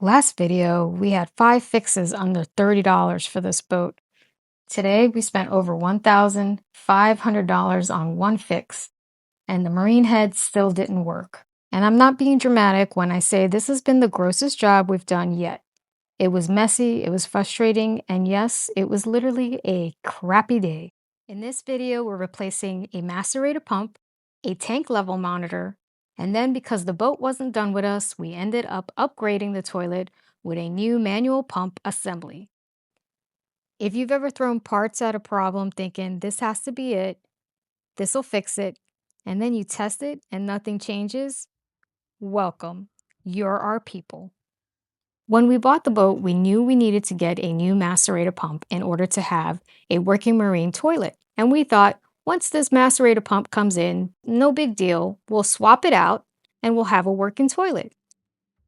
Last video, we had 5 fixes under $30 for this boat. Today, we spent over $1,500 on one fix, and the marine head still didn't work. And I'm not being dramatic when I say this has been the grossest job we've done yet. It was messy, it was frustrating, and yes, it was literally a crappy day. In this video, we're replacing a macerator pump, a tank level monitor, and then because the boat wasn't done with us, we ended up upgrading the toilet with a new manual pump assembly. If you've ever thrown parts at a problem thinking this has to be it, this'll fix it, and then you test it and nothing changes, welcome. You're our people. When we bought the boat, we knew we needed to get a new macerator pump in order to have a working marine toilet. And we thought, once this macerator pump comes in, no big deal, we'll swap it out and we'll have a working toilet.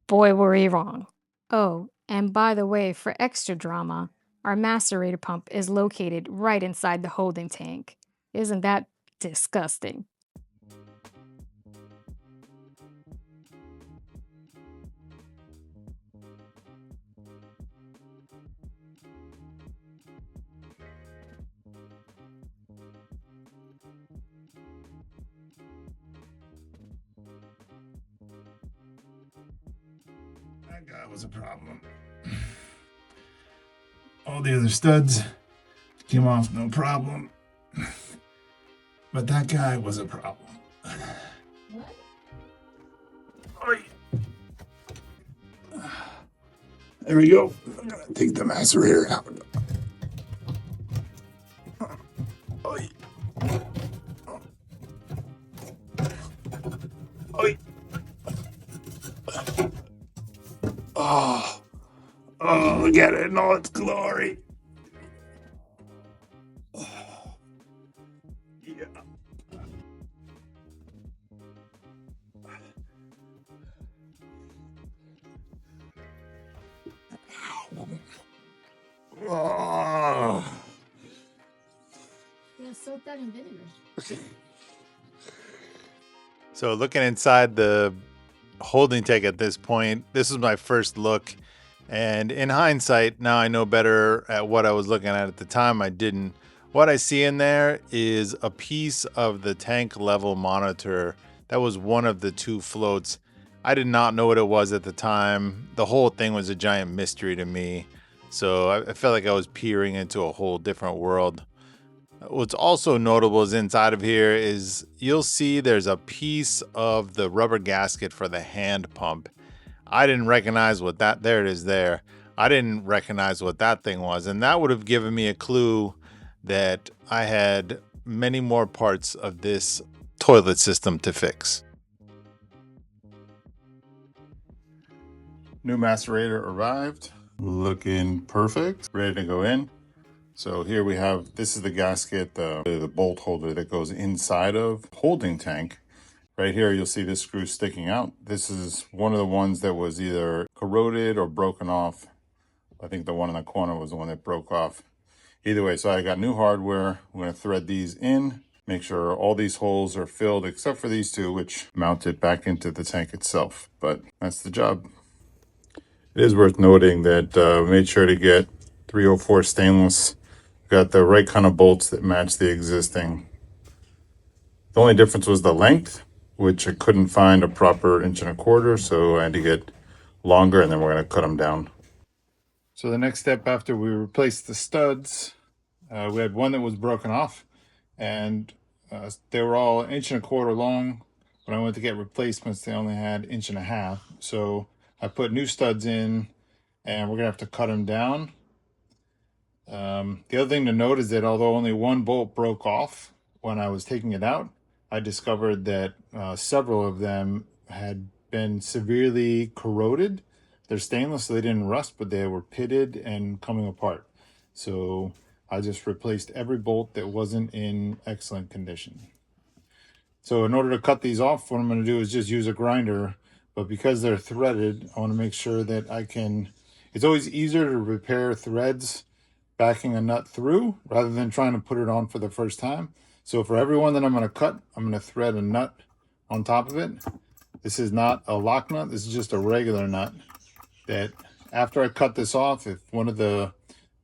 Boy, were we wrong. Oh, and by the way, for extra drama, our macerator pump is located right inside the holding tank. Isn't that disgusting? That guy was a problem. All the other studs came off no problem. But that guy was a problem. What? There we go. I'm gonna take the macerator out. Oy. Oy. Oh, look at it in all its glory. Yeah. Oh. Yeah, soak that in vinegar. So looking inside the holding tank at this point, this is my first look. And in hindsight, now I know better at what I was looking at the time. I didn't. What I see in there is a piece of the tank level monitor. That was one of the two floats. I did not know what it was at the time. The whole thing was a giant mystery to me. So I felt like I was peering into a whole different world. What's also notable is inside of here is you'll see there's a piece of the rubber gasket for the hand pump. I didn't recognize what there it is there. I didn't recognize what that thing was, and that would have given me a clue that I had many more parts of this toilet system to fix. New macerator arrived, looking perfect, ready to go in. So here we have, this is the gasket, the bolt holder that goes inside of holding tank. Right here, you'll see this screw sticking out. This is one of the ones that was either corroded or broken off. I think the one in the corner was the one that broke off. Either way, so I got new hardware. I'm gonna thread these in, make sure all these holes are filled except for these two, which mount it back into the tank itself. But that's the job. It is worth noting that we made sure to get 304 stainless. Got the right kind of bolts that match the existing. The only difference was the length, which I couldn't find a proper 1.25 inches, so I had to get longer, and then we're going to cut them down. So the next step after we replaced the studs, we had one that was broken off, and they were all 1.25 inches long. When I went to get replacements, they only had 1.5 inches. So I put new studs in, and we're going to have to cut them down. The other thing to note is that although only one bolt broke off when I was taking it out, I discovered that several of them had been severely corroded. They're stainless, so they didn't rust, but they were pitted and coming apart. So I just replaced every bolt that wasn't in excellent condition. So in order to cut these off, what I'm going to do is just use a grinder. But because they're threaded, I want to make sure that I can... It's always easier to repair threads backing a nut through rather than trying to put it on for the first time. So for every one that I'm going to cut, I'm going to thread a nut on top of it. This is not a lock nut. This is just a regular nut. that after I cut this off, if one of the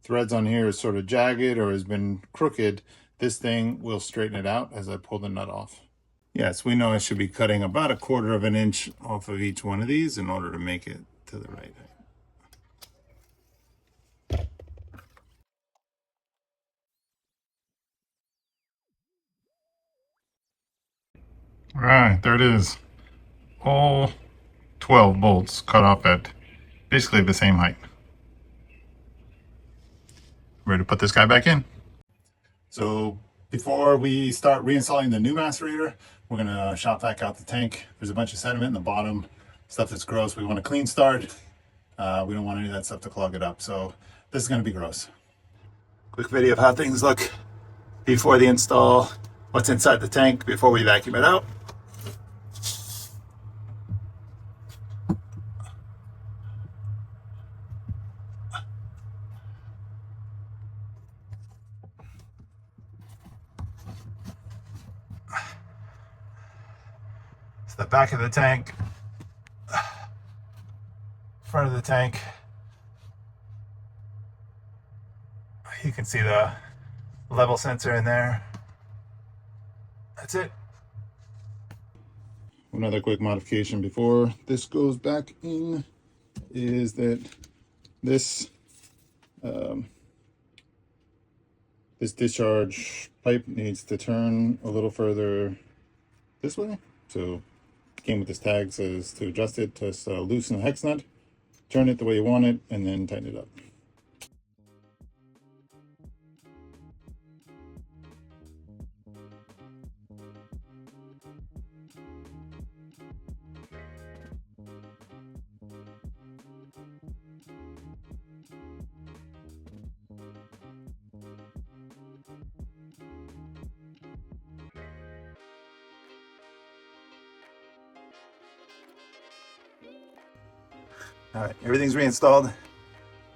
threads on here is sort of jagged or has been crooked, this thing will straighten it out as I pull the nut off. Yes, we know I should be cutting about 1/4 of an inch off of each one of these in order to make it to the right height. All right, there it is. All 12 bolts cut off at basically the same height. Ready to put this guy back in. So before we start reinstalling the new macerator, we're gonna shop vac out the tank. There's a bunch of sediment in the bottom, stuff that's gross. We want a clean start. We don't want any of that stuff to clog it up. So this is gonna be gross. Quick video of how things look before the install, what's inside the tank before we vacuum it out. It's the back of the tank, front of the tank. You can see the level sensor in there. That's it. Another quick modification before this goes back in is that this this discharge pipe needs to turn a little further this way. So it came with this tag, says to adjust it, just loosen the hex nut, turn it the way you want it, and then tighten it up. All right, everything's reinstalled.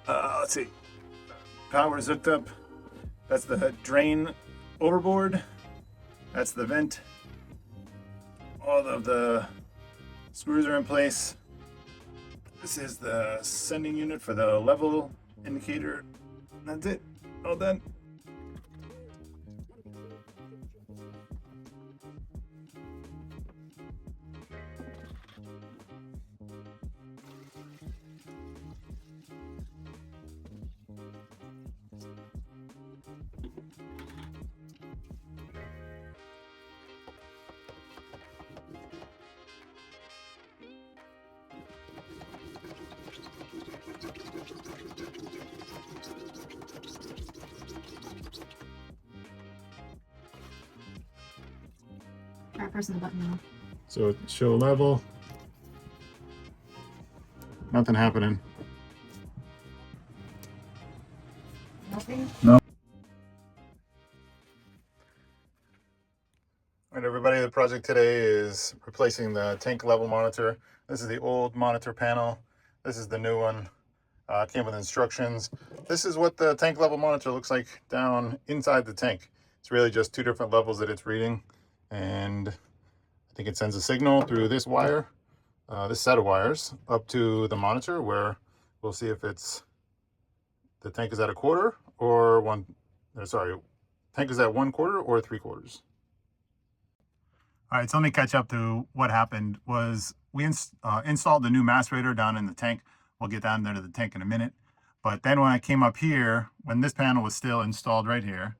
Let's see. Power's hooked up. That's the drain overboard. That's the vent. All of the screws are in place. This is the sending unit for the level indicator. That's it. All done. Try pressing the button now. So show level. Nothing happening. Nothing? No. All right, everybody, the project today is replacing the tank level monitor. This is the old monitor panel. This is the new one. Came with instructions. This is what the tank level monitor looks like down inside the tank. It's really just 2 different levels that it's reading. And I think it sends a signal through this wire, this set of wires, up to the monitor, where we'll see if it's the tank is at 1/4 or tank is at 1/4 or 3/4. All right, so let me catch up to what happened. Was we installed the new macerator down in the tank. We'll get down there to the tank in a minute. But then when I came up here, when this panel was still installed right here,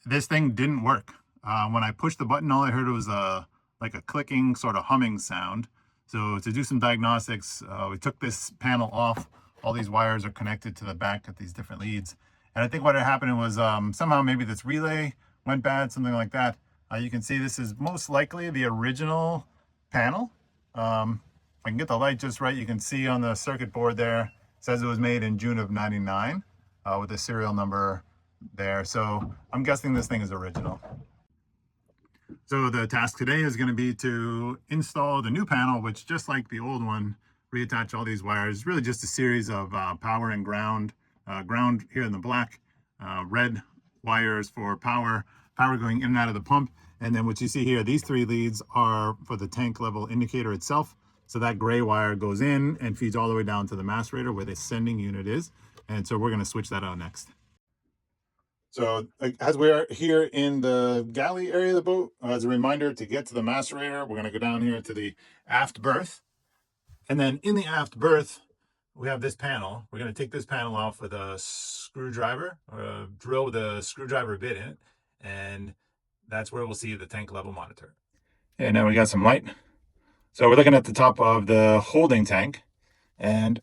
this thing didn't work. When I pushed the button, all I heard was like a clicking, sort of humming sound. So to do some diagnostics, we took this panel off. All these wires are connected to the back at these different leads. And I think what had happened was somehow maybe this relay went bad, something like that. You can see this is most likely the original panel. If I can get the light just right, you can see on the circuit board there, it says it was made in June of '99 with the serial number there. So I'm guessing this thing is original. So the task today is going to be to install the new panel, which, just like the old one, reattach all these wires. Really just a series of power and ground. Ground here in the black, red wires for power going in and out of the pump. And then what you see here, these 3 leads are for the tank level indicator itself. So that gray wire goes in and feeds all the way down to the macerator where the sending unit is. And so we're going to switch that out next. So as we're here in the galley area of the boat, as a reminder to get to the macerator, we're going to go down here to the aft berth. And then in the aft berth, we have this panel. We're going to take this panel off with a screwdriver, or a drill with a screwdriver bit in it. And that's where we'll see the tank level monitor. And now we got some light. So we're looking at the top of the holding tank. And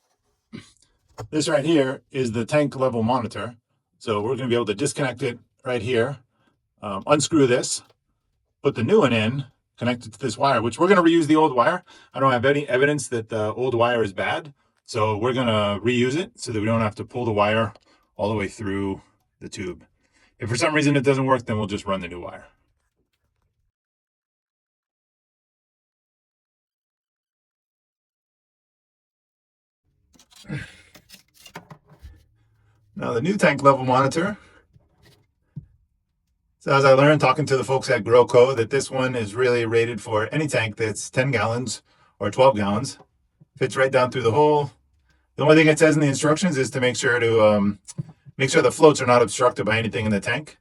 this right here is the tank level monitor. So we're going to be able to disconnect it right here, unscrew this, put the new one in, connect it to this wire, which we're going to reuse the old wire. I don't have any evidence that the old wire is bad. So we're going to reuse it so that we don't have to pull the wire all the way through the tube. If for some reason it doesn't work, then we'll just run the new wire. Now the new tank level monitor. So as I learned talking to the folks at Groco, that this one is really rated for any tank that's 10 gallons or 12 gallons. Fits right down through the hole. The only thing it says in the instructions is to make sure the floats are not obstructed by anything in the tank.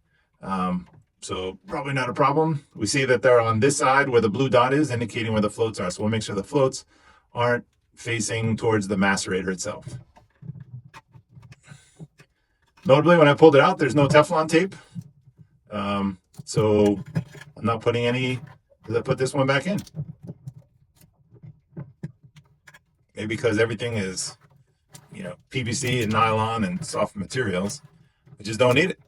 So probably not a problem. We see that they're on this side where the blue dot is, indicating where the floats are. So we'll make sure the floats aren't facing towards the macerator itself. Notably, when I pulled it out, there's no Teflon tape. So I'm not putting any, as I put this one back in. Maybe because everything is, PVC and nylon and soft materials. I just don't need it.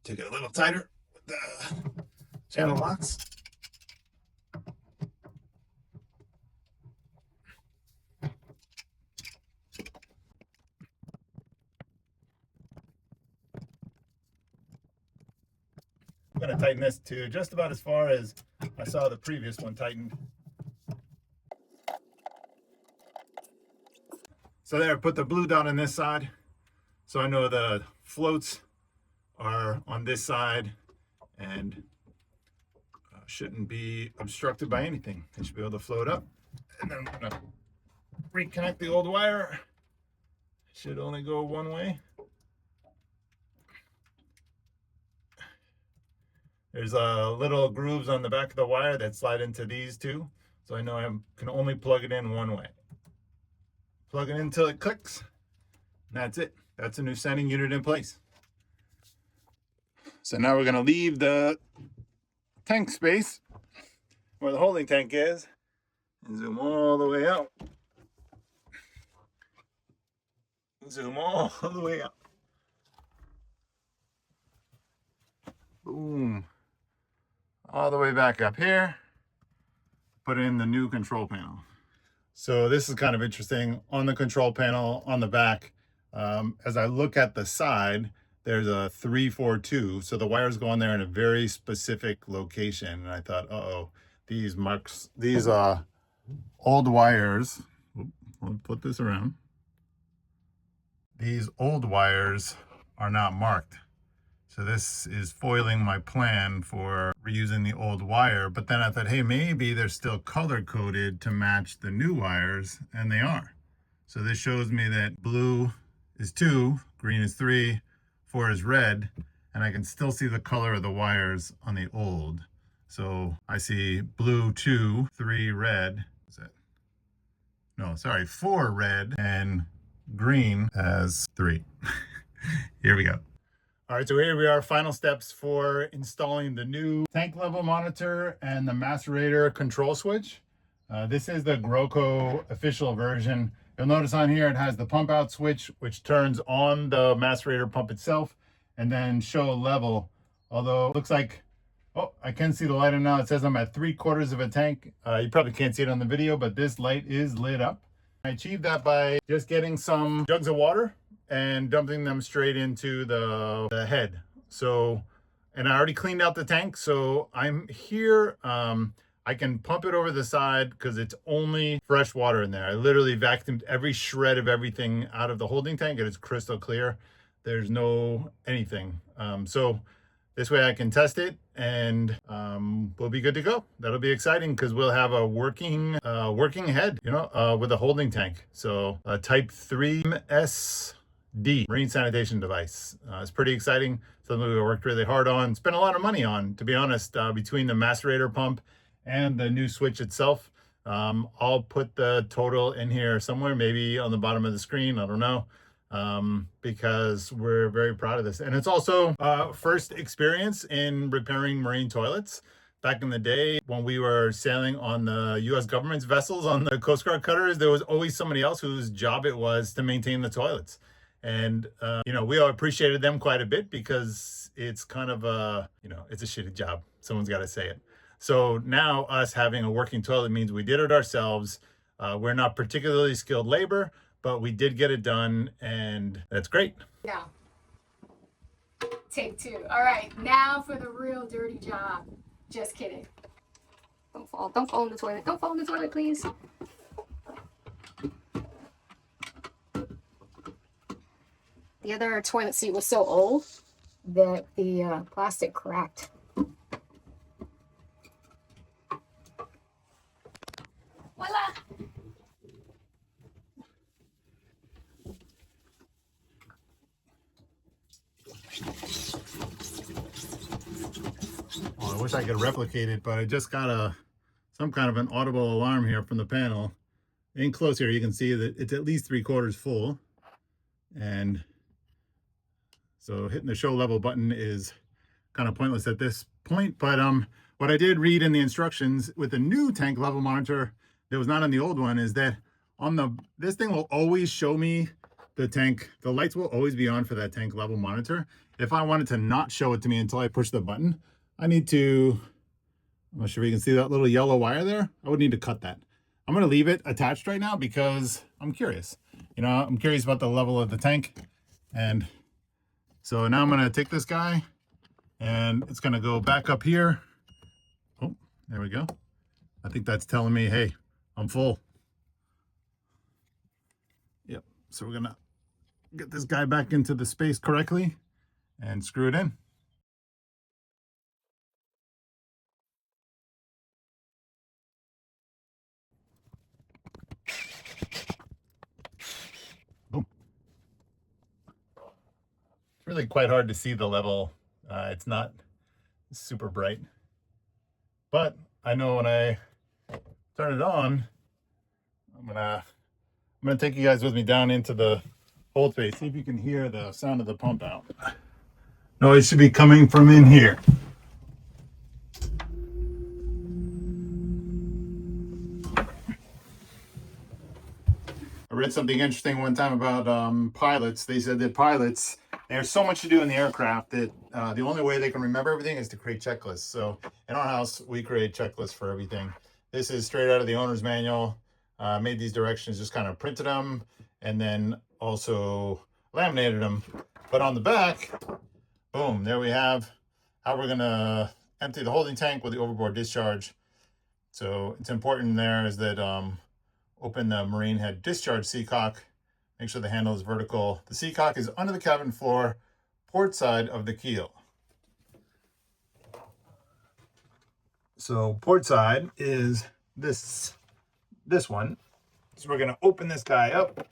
Take it a little tighter with the channel locks. I'm going to tighten this to just about as far as I saw the previous one tightened. So there, put the blue dot on this side. So I know the floats are on this side and shouldn't be obstructed by anything. They should be able to float up. And then I'm going to reconnect the old wire. Should only go one way. There's little grooves on the back of the wire that slide into these two. So I know I can only plug it in one way. Plug it in until it clicks. And that's it. That's a new sending unit in place. So now we're going to leave the tank space where the holding tank is and zoom all the way out. Zoom all the way out. Boom. All the way back up here. Put in the new control panel. So this is kind of interesting. On the control panel on the back, as I look at the side, there's a 342. So the wires go on there in a very specific location. And I thought, these old wires, I'll put this around. These old wires are not marked. So this is foiling my plan for reusing the old wire. But then I thought, hey, maybe they're still color coded to match the new wires, and they are. So this shows me that blue is 2, green is 3, 4 is red, and I can still see the color of the wires on the old. So I see blue 2, 3 red. Is that? No, sorry, 4 red and green as 3. Here we go. All right, so here we are, final steps for installing the new tank level monitor and the macerator control switch. This is the Groco official version. You'll notice on here it has the pump out switch, which turns on the macerator pump itself and then show level. Although it looks like, I can see the light on now. It says I'm at 3/4 of a tank. You probably can't see it on the video, but this light is lit up. I achieved that by just getting some jugs of water and dumping them straight into the head. So, and I already cleaned out the tank, so I'm here. I can pump it over the side because it's only fresh water in there. I literally vacuumed every shred of everything out of the holding tank, and it's crystal clear. There's no anything. So this way I can test it, and we'll be good to go. That'll be exciting because we'll have a working head, you know, with a holding tank. So a Type 3 SD marine sanitation device. It's pretty exciting. Something we worked really hard on, spent a lot of money on, to be honest, between the macerator pump and the new switch itself. I'll put the total in here somewhere, maybe on the bottom of the screen. I don't know. Because we're very proud of this. And it's also first experience in repairing marine toilets. Back in the day when we were sailing on the US government's vessels, on the Coast Guard cutters, there was always somebody else whose job it was to maintain the toilets. And, you know, we all appreciated them quite a bit because it's kind of a, you know, it's a shitty job. Someone's got to say it. So now us having a working toilet means we did it ourselves. We're not particularly skilled labor, but we did get it done, and that's great. Now, take two. All right, now for the real dirty job. Just kidding. Don't fall in the toilet. Don't fall in the toilet, please. The other toilet seat was so old that the plastic cracked. Voila! Well, I wish I could replicate it, but I just got some kind of an audible alarm here from the panel. In close here, you can see that it's at least 3/4 full. And so hitting the show level button is kind of pointless at this point. But what I did read in the instructions with the new tank level monitor that was not on the old one is that on this thing will always show me the tank. The lights will always be on for that tank level monitor. If I wanted to not show it to me until I push the button, I need to, I'm not sure if you can see that little yellow wire there. I would need to cut that. I'm going to leave it attached right now because I'm curious. You know, I'm curious about the level of the tank. And so now I'm going to take this guy and it's going to go back up here. Oh, there we go. I think that's telling me, hey, I'm full. Yep. So we're going to get this guy back into the space correctly and screw it in. Boom. It's really quite hard to see the level. It's not super bright, but I know when I turn it on, I'm gonna take you guys with me down into the hold space. See if you can hear the sound of the pump out. Noise should be coming from in here. I read something interesting one time about pilots. They said that pilots, there's so much to do in the aircraft that the only way they can remember everything is to create checklists. So in our house, we create checklists for everything. This is straight out of the owner's manual. Made these directions, just kind of printed them, and then also laminated them. But on the back, boom, there we have how we're gonna empty the holding tank with the overboard discharge. So it's important there is that open the marine head discharge seacock. Make sure the handle is vertical. The seacock is under the cabin floor, port side of the keel. So port side is this one. So we're gonna open this guy up.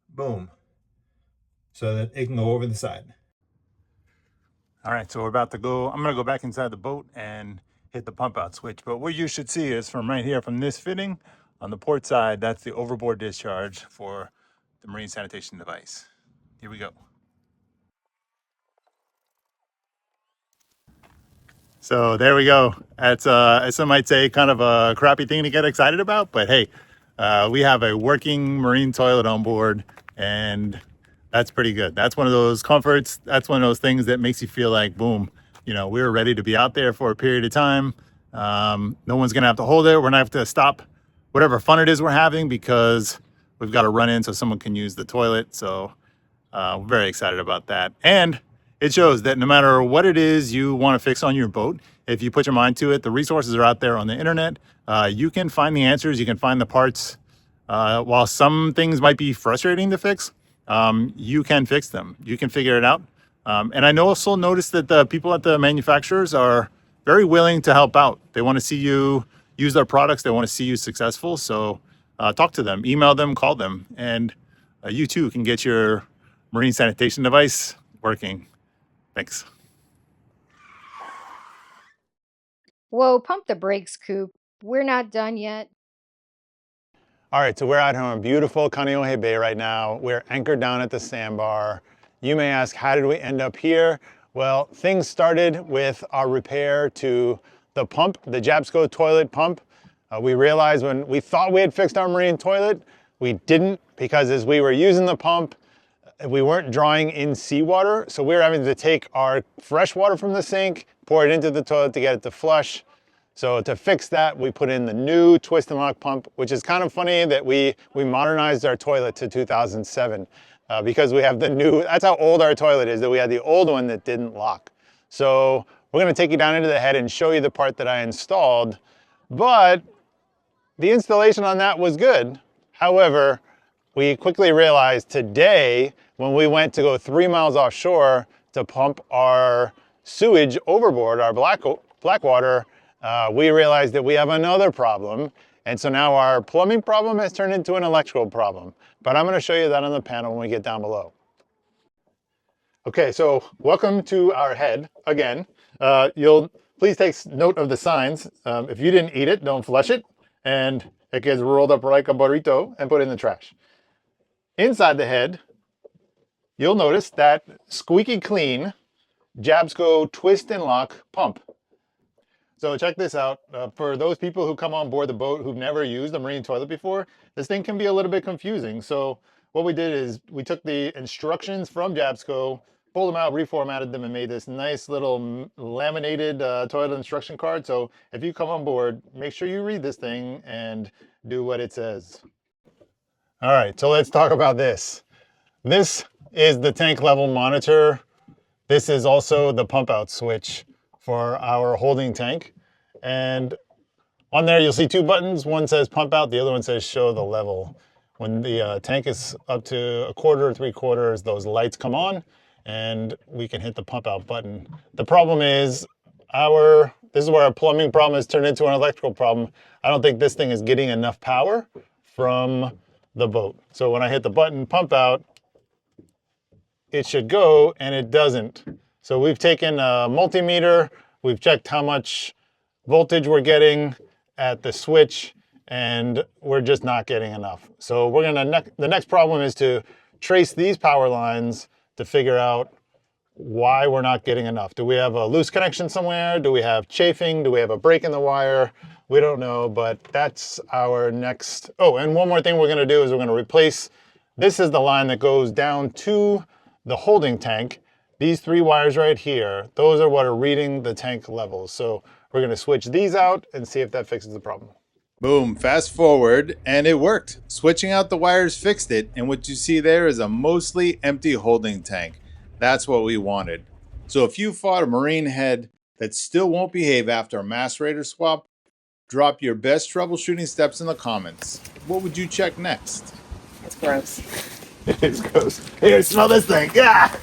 Boom. So that it can go over the side. All right, so we're about to go. I'm gonna go back inside the boat and hit the pump out switch. But what you should see is from right here, from this fitting on the port side, that's the overboard discharge for the marine sanitation device. Here we go. So there we go. That's, as some might say, kind of a crappy thing to get excited about, but hey, we have a working marine toilet on board, and that's pretty good. That's one of those comforts. That's one of those things that makes you feel like, boom, you know, we're ready to be out there for a period of time. No one's gonna have to hold it. We're gonna have to stop whatever fun it is we're having because we've got a run in so someone can use the toilet. So we're very excited about that. And it shows that no matter what it is you want to fix on your boat, if you put your mind to it, the resources are out there on the internet. You can find the answers, you can find the parts. While some things might be frustrating to fix, you can fix them. You can figure it out. And I also noticed that the people at the manufacturers are very willing to help out. They want to see you use their products. They want to see you successful. So talk to them, email them, call them, and you too can get your marine sanitation device working. Thanks. Whoa, pump the brakes, Coop. We're not done yet. All right, so we're out here on beautiful Kaneohe Bay right now. We're anchored down at the sandbar. You may ask, how did we end up here? Well, things started with our repair to the pump, the Jabsco toilet pump. We realized when we thought we had fixed our marine toilet, we didn't, because as we were using the pump, we weren't drawing in seawater. So we were having to take our fresh water from the sink, pour it into the toilet to get it to flush. So to fix that, we put in the new twist and lock pump, which is kind of funny that we modernized our toilet to 2007 because we have the new, that's how old our toilet is, that we had the old one that didn't lock. So we're gonna take you down into the head and show you the part that I installed, but the installation on that was good. However, we quickly realized today when we went to go 3 miles offshore to pump our sewage overboard, our black water, we realized that we have another problem. And so now our plumbing problem has turned into an electrical problem. But I'm going to show you that on the panel when we get down below. Okay, so welcome to our head again. You'll please take note of the signs. If you didn't eat it, don't flush it. And it gets rolled up like a burrito and put in the trash. Inside the head, you'll notice that squeaky clean Jabsco twist and lock pump. So check this out. For those people who come on board the boat who've never used a marine toilet before, this thing can be a little bit confusing. So what we did is we took the instructions from Jabsco, pulled them out, reformatted them, and made this nice little laminated toilet instruction card. So if you come on board, make sure you read this thing and do what it says. All right, so let's talk about this. This is the tank level monitor. This is also the pump out switch for our holding tank. And on there, you'll see two buttons. One says pump out, the other one says show the level. When the tank is up to 1/4 or 3/4, those lights come on and we can hit the pump out button. The problem is this is where our plumbing problem has turned into an electrical problem. I don't think this thing is getting enough power from the boat. So when I hit the button pump out, it should go, and it doesn't. So we've taken a multimeter, we've checked how much voltage we're getting at the switch, and we're just not getting enough. So we're gonna, the next problem is to trace these power lines to figure out why we're not getting enough. Do we have a loose connection somewhere? Do we have chafing? Do we have a break in the wire? We don't know, but that's our next. Oh, and one more thing we're gonna do is we're gonna replace, this is the line that goes down to the holding tank. These 3 wires right here, those are what are reading the tank levels. So we're gonna switch these out and see if that fixes the problem. Boom, fast forward, and it worked. Switching out the wires fixed it, and what you see there is a mostly empty holding tank. That's what we wanted. So if you fought a marine head that still won't behave after a macerator swap, drop your best troubleshooting steps in the comments. What would you check next? It's gross. It is gross. Here, smell this thing. Yeah.